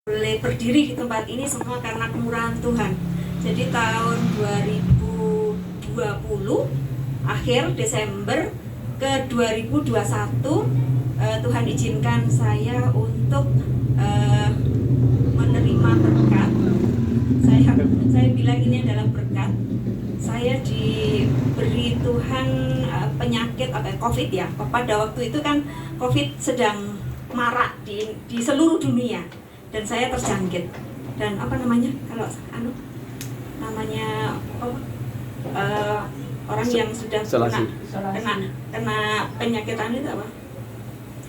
boleh berdiri di tempat ini semua karena kemurahan Tuhan. Jadi tahun 2020 akhir Desember ke 2021 Tuhan izinkan saya untuk menerima berkat. Saya bilang ini adalah berkat. Saya diberi Tuhan penyakit COVID ya. Pada waktu itu kan COVID sedang marak di seluruh dunia. Dan saya terjangkit. Dan apa namanya kalau namanya orang yang sudah kena penyakit itu apa?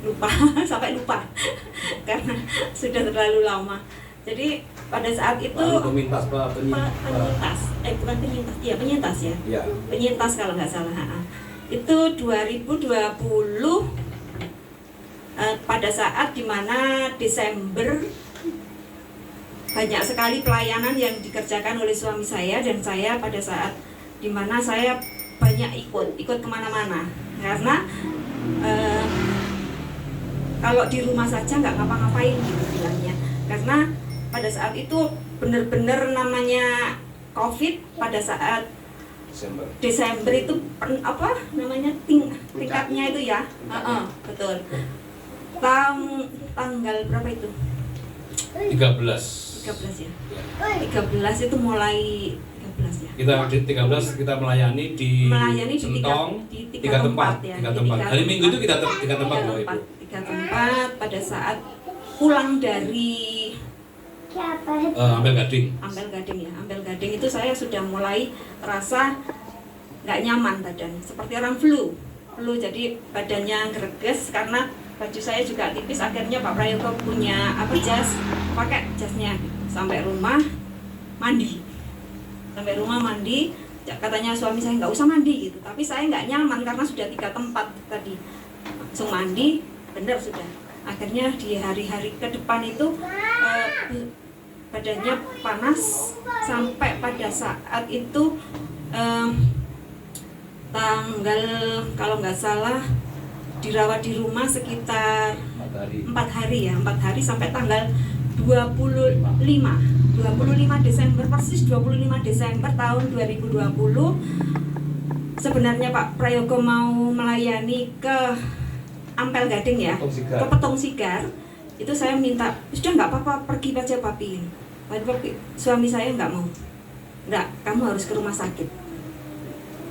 Lupa sampai lupa karena sudah terlalu lama. Jadi pada saat itu penyintas ya. Penyintas kalau nggak salah. Itu 2020 pada saat dimana Desember banyak sekali pelayanan yang dikerjakan oleh suami saya dan saya pada saat dimana saya banyak ikut kemana-mana karena kalau di rumah saja nggak ngapa-ngapain gitu bilangnya, karena pada saat itu benar-benar namanya COVID pada saat Desember itu apa namanya tingkatnya itu ya, betul. Tanggal berapa itu? 13 ya. 13 itu mulai 13 ya. Kita di 13 kita melayani di Sentong di tiga tempat ya. Tiga tempat. Hari Minggu itu kita tiga tempat loh Ibu. Tiga tempat pada saat pulang dari Ampel Gading ya. Ampel Gading itu saya sudah mulai terasa nggak nyaman badan, seperti orang flu. Jadi badannya greges karena baju saya juga tipis. Akhirnya Pak Prayogo punya jas, pakai jasnya sampai rumah mandi, katanya suami saya nggak usah mandi gitu, tapi saya nggak nyaman karena sudah 3 tempat tadi langsung mandi, bener sudah. Akhirnya di hari-hari ke depan itu badannya panas sampai pada saat itu tanggal kalau nggak salah dirawat di rumah sekitar 4 hari sampai tanggal 25 Desember, persis 25 Desember tahun 2020. Sebenarnya Pak Prayogo mau melayani ke Ampel Gading ya, ke Petong Sigar. Itu saya minta, sudah nggak apa-apa, pergi aja papi. Tapi suami saya nggak mau. Nggak, kamu harus ke rumah sakit.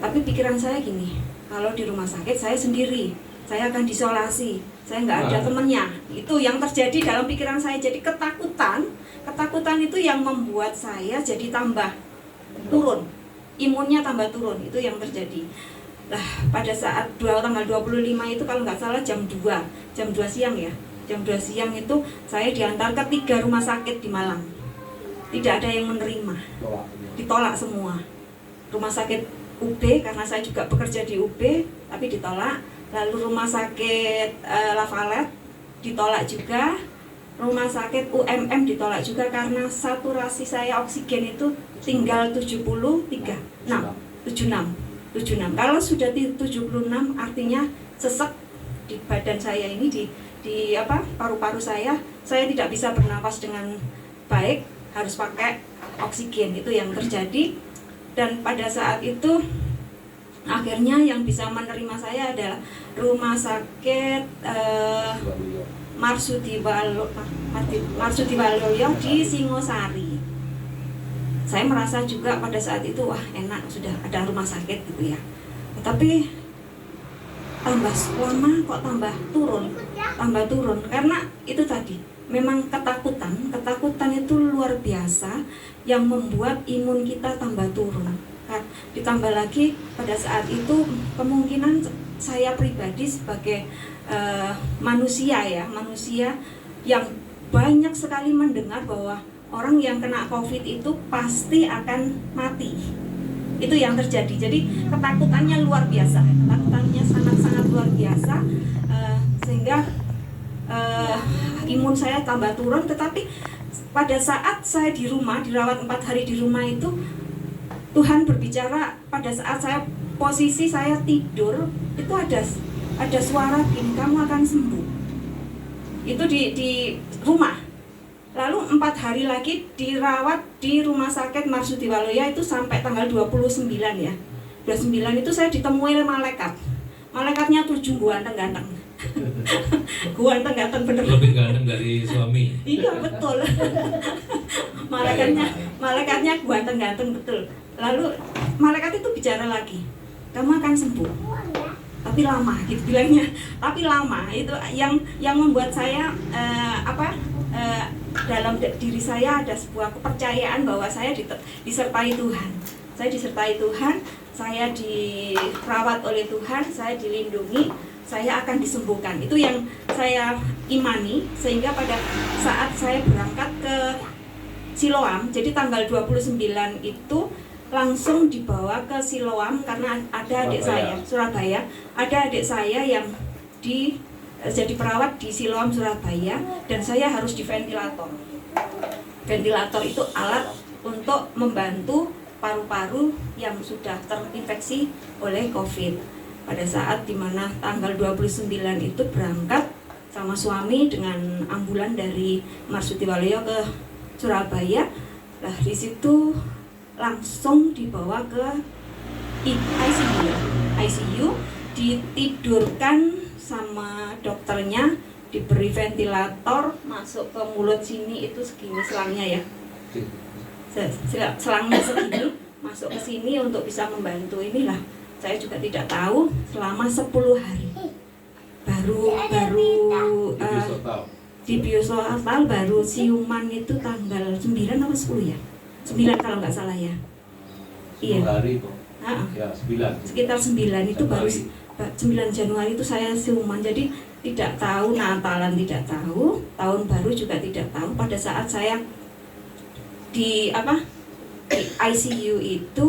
Tapi pikiran saya gini, kalau di rumah sakit saya sendiri, saya akan diisolasi, saya nggak ada temennya. Itu yang terjadi dalam pikiran saya. Jadi ketakutan itu yang membuat saya jadi tambah turun, imunnya tambah turun. Itu yang terjadi. Nah, pada saat tanggal 25 itu kalau nggak salah jam 2 siang ya. Jam 2 siang itu saya diantar ke 3 rumah sakit di Malang. Tidak ada yang menerima, ditolak semua. Rumah sakit UB, karena saya juga bekerja di UB, tapi ditolak. Lalu rumah sakit Lavalet ditolak juga, rumah sakit UMM ditolak juga karena saturasi saya oksigen itu tinggal 76. Kalau sudah 76 artinya sesek di badan saya ini, di paru-paru saya tidak bisa bernapas dengan baik, harus pakai oksigen. Itu yang terjadi. Dan pada saat itu akhirnya yang bisa menerima saya adalah rumah sakit Marsudi Waluyo di Singosari. Saya merasa juga pada saat itu wah enak, sudah ada rumah sakit gitu ya. Tapi tambah lama kok tambah turun karena itu tadi memang ketakutan itu luar biasa yang membuat imun kita tambah turun. Ditambah lagi pada saat itu kemungkinan saya pribadi sebagai manusia yang banyak sekali mendengar bahwa orang yang kena COVID itu pasti akan mati. Itu yang terjadi. Jadi ketakutannya luar biasa, ketakutannya sangat-sangat luar biasa, sehingga imun saya tambah turun. Tetapi pada saat saya di rumah, dirawat 4 hari di rumah itu, Tuhan berbicara pada saat posisi saya tidur, itu ada suara gini, kamu akan sembuh. Itu di rumah. Lalu 4 hari lagi dirawat di rumah sakit Marsudi Waluya itu sampai tanggal 29 ya. 29 itu saya ditemui oleh malaikat. Malaikatnya 7 ganteng-ganteng. Ganteng-ganteng bener. Lebih ganteng dari suami. Iya betul. Malaikatnya ganteng-ganteng betul. Lalu malaikat itu bicara lagi, kamu akan sembuh, tapi lama gitu bilangnya. Tapi lama itu yang membuat saya dalam diri saya ada sebuah kepercayaan bahwa saya disertai Tuhan. Saya disertai Tuhan, saya dirawat oleh Tuhan, saya dilindungi, saya akan disembuhkan. Itu yang saya imani, sehingga pada saat saya berangkat ke Siloam, jadi tanggal 29 itu langsung dibawa ke Siloam karena ada adik saya, Surabaya, ada adik saya yang jadi perawat di Siloam Surabaya, dan saya harus di ventilator. Ventilator itu alat untuk membantu paru-paru yang sudah terinfeksi oleh COVID. Pada saat dimana tanggal 29 itu berangkat sama suami dengan ambulan dari Marsudi Waluya ke Surabaya. Lah di situ langsung dibawa ke ICU, ditidurkan sama dokternya, diberi ventilator, masuk ke mulut sini itu segini selangnya ya. Selangnya segini, masuk ke sini untuk bisa membantu. Inilah saya juga tidak tahu selama 10 hari. Baru di biosotal baru siuman itu tanggal 9 atau 10 ya? 9 kalau nggak salah ya. Iya. Ya, 9. Sekitar 9 itu baru 9 Januari itu saya siuman. Jadi tidak tahu Natalan, tidak tahu, tahun baru juga tidak tahu. Pada saat saya di ICU itu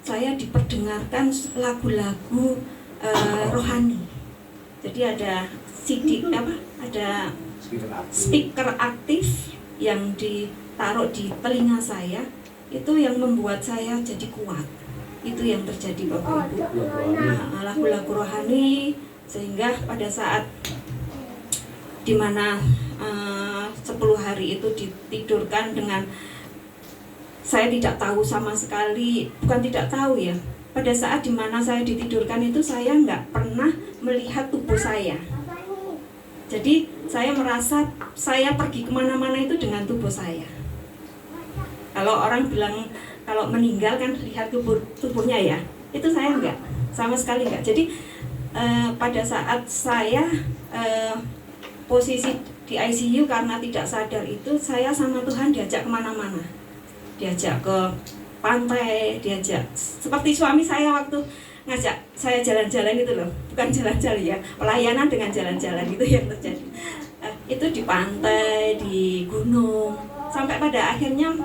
saya diperdengarkan lagu-lagu rohani. Jadi ada ada speaker aktif yang ditaruh di telinga saya, itu yang membuat saya jadi kuat. Itu yang terjadi Bapak Ibu. Lagu-lagu rohani, sehingga pada saat dimana 10 hari itu ditidurkan dengan, saya tidak tahu sama sekali, bukan tidak tahu ya, pada saat dimana saya ditidurkan itu saya nggak pernah melihat tubuh saya. Jadi saya merasa saya pergi kemana-mana itu dengan tubuh saya. Kalau orang bilang kalau meninggal kan lihat tubuhnya ya, itu saya enggak, sama sekali enggak. Jadi pada saat saya posisi di ICU karena tidak sadar itu, saya sama Tuhan diajak kemana-mana, diajak ke pantai, diajak seperti suami saya waktu ngajak saya jalan-jalan itu loh, bukan jalan-jalan ya, pelayanan dengan jalan-jalan itu yang terjadi. Itu di pantai, di gunung, sampai pada akhirnya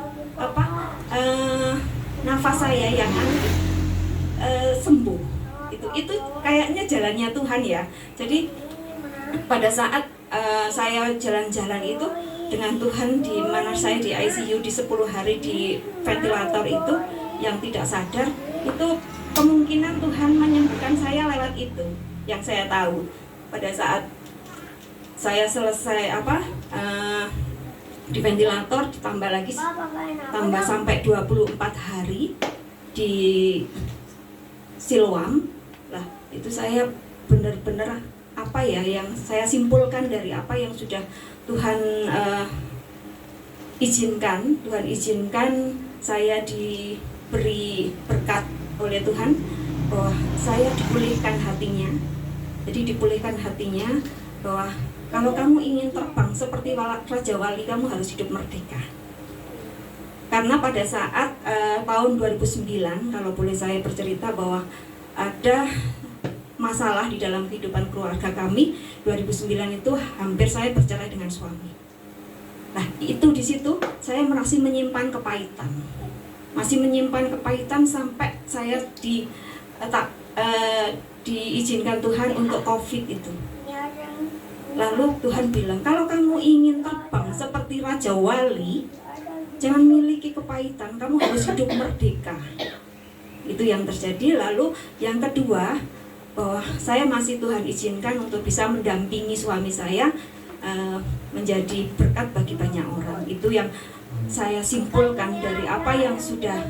nafas saya yang sembuh. Itu kayaknya jalannya Tuhan ya. Jadi pada saat saya jalan-jalan itu dengan Tuhan, di mana saya di ICU di 10 hari di ventilator itu, yang tidak sadar itu kemungkinan Tuhan menyembuhkan saya lewat itu, yang saya tahu. Pada saat saya selesai di ventilator, ditambah lagi tambah sampai 24 hari di Siloam. Lah itu saya benar-benar yang saya simpulkan dari apa yang sudah Tuhan izinkan. Tuhan izinkan saya diberi berkat oleh Tuhan, bahwa saya dipulihkan hatinya. Jadi dipulihkan hatinya bahwa kalau kamu ingin terbang seperti Raja Wali, kamu harus hidup merdeka. Karena pada saat tahun 2009, kalau boleh saya bercerita, bahwa ada masalah di dalam kehidupan keluarga kami. 2009 itu hampir saya bercerai dengan suami. Nah, itu di situ saya masih menyimpan kepahitan. Sampai saya diizinkan Tuhan untuk COVID itu. Lalu Tuhan bilang, kalau kamu ingin terbang seperti Raja Wali, jangan miliki kepahitan, kamu harus hidup merdeka. Itu yang terjadi. Lalu yang kedua, bahwa saya masih Tuhan izinkan untuk bisa mendampingi suami saya menjadi berkat bagi banyak orang. Itu yang saya simpulkan dari apa yang sudah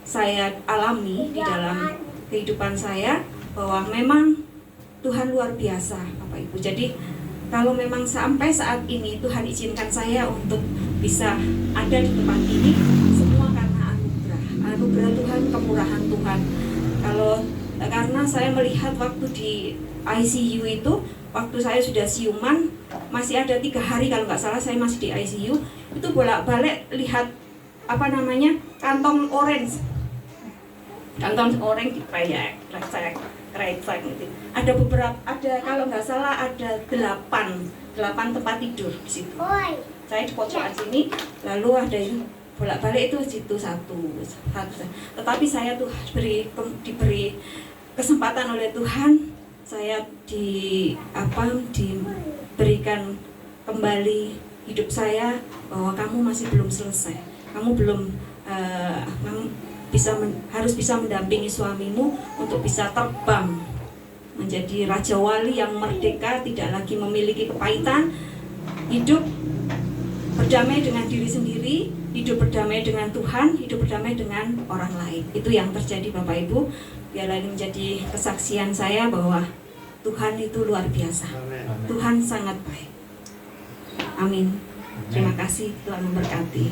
saya alami di dalam kehidupan saya, bahwa memang Tuhan luar biasa, Bapak Ibu. Jadi kalau memang sampai saat ini Tuhan izinkan saya untuk bisa ada di tempat ini, semua karena anugerah Tuhan, kemurahan Tuhan. Karena saya melihat waktu di ICU itu, waktu saya sudah siuman, masih ada 3 hari kalau nggak salah saya masih di ICU, itu bolak-balik lihat kantong orange diproyek, resek gitu. Ada kalau nggak salah ada 8 tempat tidur di situ. Saya di pojokan sini, lalu ada yang bolak-balik itu situ satu. Tetapi saya tuh diberi kesempatan oleh Tuhan, saya diberikan kembali hidup saya, bahwa kamu masih belum selesai, kamu harus bisa mendampingi suamimu untuk bisa terbang menjadi Raja Wali yang merdeka, tidak lagi memiliki kepahitan, hidup berdamai dengan diri sendiri, hidup berdamai dengan Tuhan, hidup berdamai dengan orang lain. Itu yang terjadi Bapak Ibu. Biarlah ini menjadi kesaksian saya bahwa Tuhan itu luar biasa. Tuhan sangat baik. Amin. Terima kasih, Tuhan memberkati.